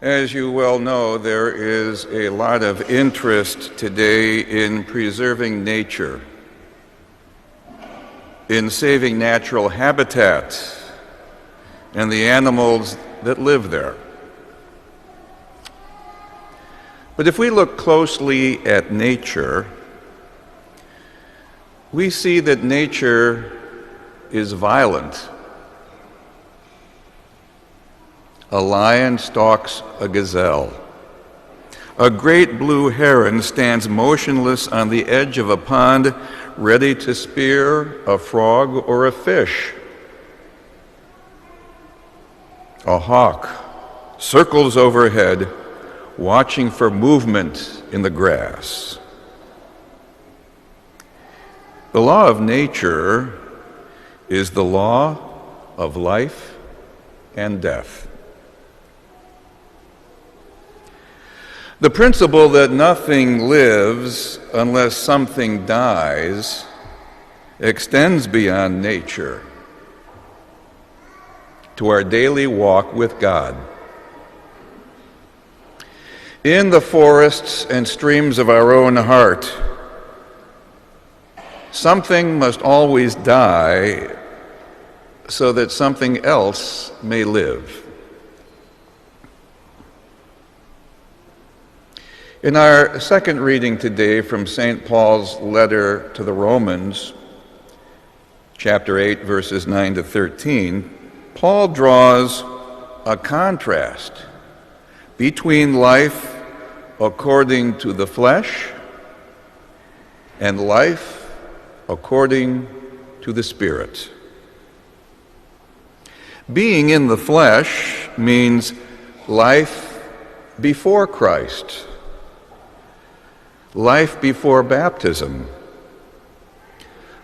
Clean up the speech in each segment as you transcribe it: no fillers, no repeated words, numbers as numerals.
As you well know, there is a lot of interest today in preserving nature, in saving natural habitat and the animals that live there. But if we look closely at nature, we see that nature is violent. A lion stalks a gazelle. A great blue heron stands motionless on the edge of a pond, ready to spear a frog or a fish. A hawk circles overhead, watching for movement in the grass. The law of nature is the law of life and death. The principle that nothing lives unless something dies extends beyond nature to our daily walk with God. In the forests and streams of our own heart, something must always die so that something else may live. In our second reading today from St. Paul's letter to the Romans, chapter 8, verses 9 to 13, Paul draws a contrast between life according to the flesh and life according to the Spirit. Being in the flesh means life before Christ, life before baptism,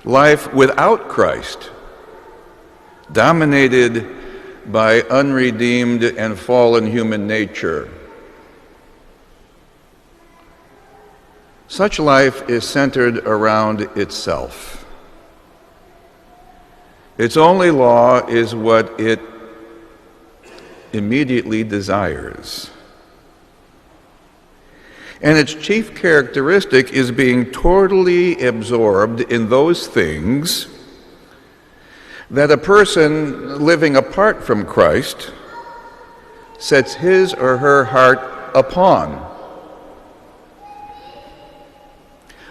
life without Christ, dominated by unredeemed and fallen human nature. Such life is centered around itself. Its only law is what it immediately desires. And its chief characteristic is being totally absorbed in those things that a person living apart from Christ sets his or her heart upon.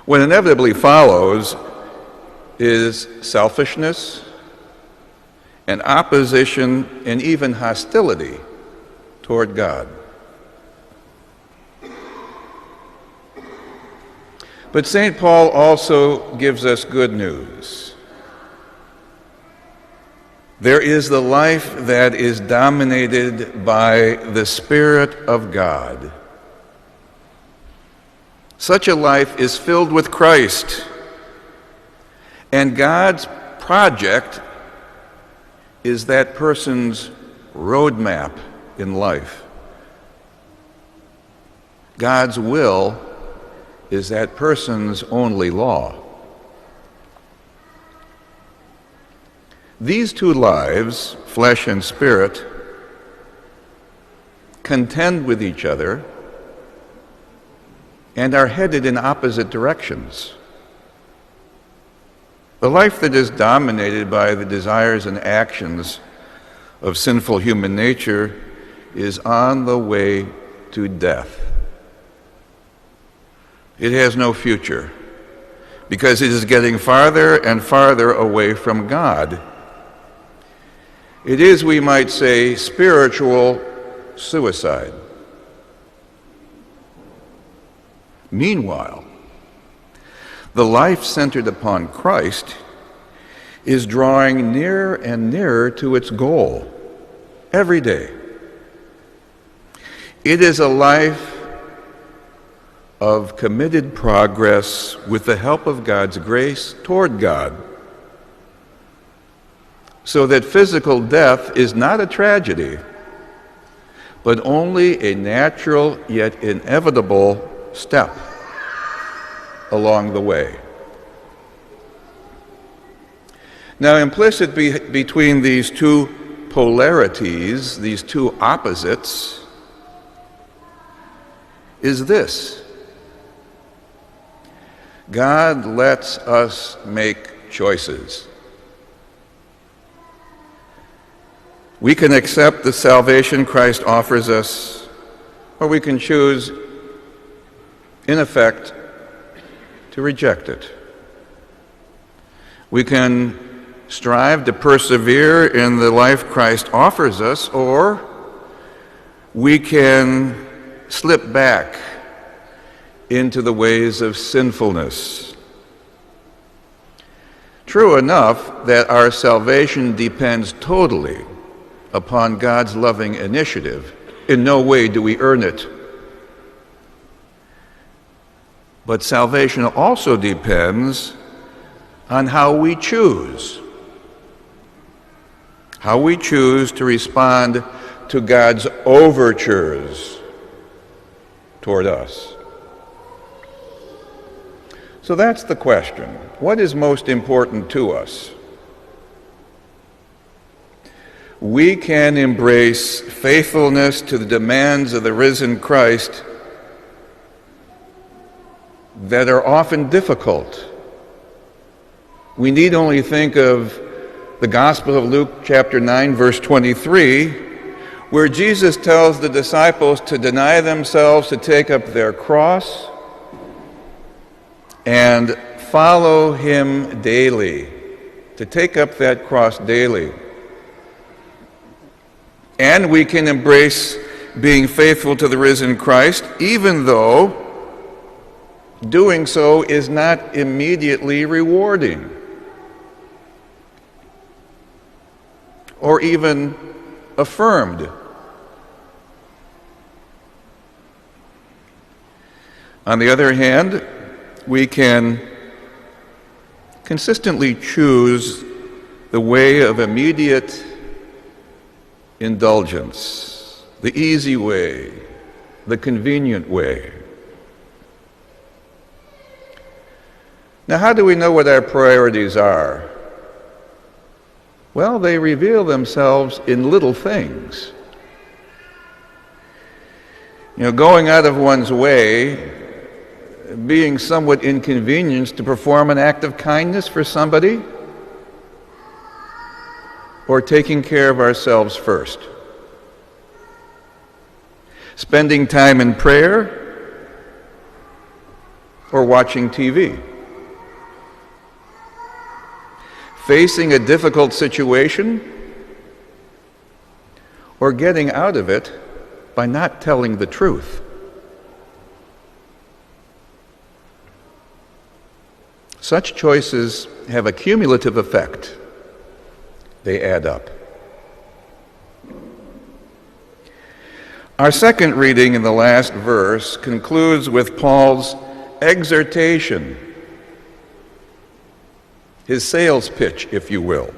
What inevitably follows is selfishness and opposition and even hostility toward God. But St. Paul also gives us good news. There is the life that is dominated by the Spirit of God. Such a life is filled with Christ, and God's project is that person's roadmap in life. God's will is that person's only law. These two lives, flesh and spirit, contend with each other and are headed in opposite directions. The life that is dominated by the desires and actions of sinful human nature is on the way to death. It has no future because it is getting farther and farther away from God. It is, we might say, spiritual suicide. Meanwhile, the life centered upon Christ is drawing nearer and nearer to its goal every day. It is a life of committed progress with the help of God's grace toward God, so that physical death is not a tragedy, but only a natural yet inevitable step along the way. Now, implicit between these two polarities, these two opposites, is this: God lets us make choices. We can accept the salvation Christ offers us, or we can choose, in effect, to reject it. We can strive to persevere in the life Christ offers us, or we can slip back into the ways of sinfulness. True enough that our salvation depends totally upon God's loving initiative. In no way do we earn it. But salvation also depends on how we choose. How we choose to respond to God's overtures toward us. So that's the question. What is most important to us? We can embrace faithfulness to the demands of the risen Christ that are often difficult. We need only think of the Gospel of Luke chapter 9, verse 23, where Jesus tells the disciples to deny themselves, to take up their cross, and follow him daily, to take up that cross daily. And we can embrace being faithful to the risen Christ, even though doing so is not immediately rewarding or even affirmed. On the other hand, we can consistently choose the way of immediate indulgence, the easy way, the convenient way. Now, how do we know what our priorities are? Well, they reveal themselves in little things. Going out of one's way, being somewhat inconvenienced to perform an act of kindness for somebody, or taking care of ourselves first. Spending time in prayer, or watching TV. Facing a difficult situation, or getting out of it by not telling the truth. Such choices have a cumulative effect. They add up. Our second reading in the last verse concludes with Paul's exhortation, his sales pitch, if you will.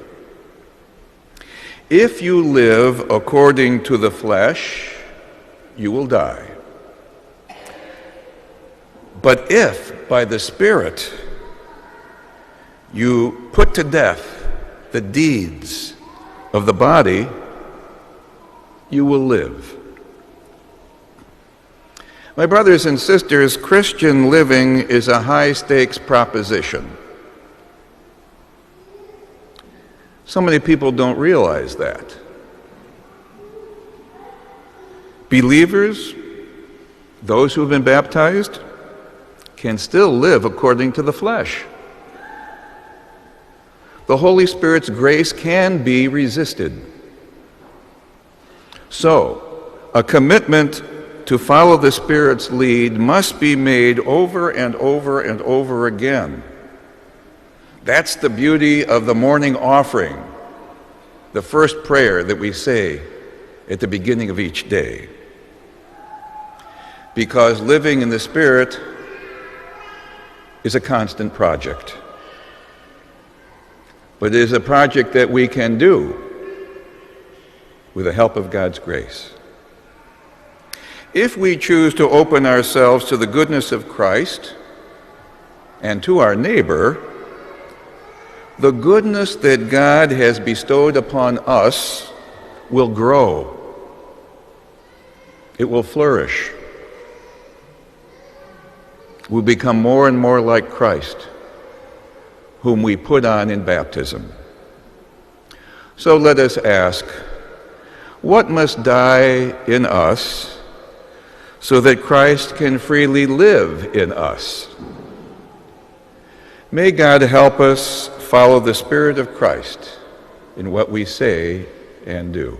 If you live according to the flesh, you will die. But if by the Spirit you put to death the deeds of the body, you will live. My brothers and sisters, Christian living is a high-stakes proposition. So many people don't realize that. Believers, those who have been baptized, can still live according to the flesh. The Holy Spirit's grace can be resisted. So, a commitment to follow the Spirit's lead must be made over and over and over again. That's the beauty of the morning offering, the first prayer that we say at the beginning of each day. Because living in the Spirit is a constant project. But it is a project that we can do with the help of God's grace. If we choose to open ourselves to the goodness of Christ and to our neighbor, the goodness that God has bestowed upon us will grow. It will flourish. we become more and more like Christ, whom we put on in baptism. So let us ask, what must die in us so that Christ can freely live in us? May God help us follow the Spirit of Christ in what we say and do.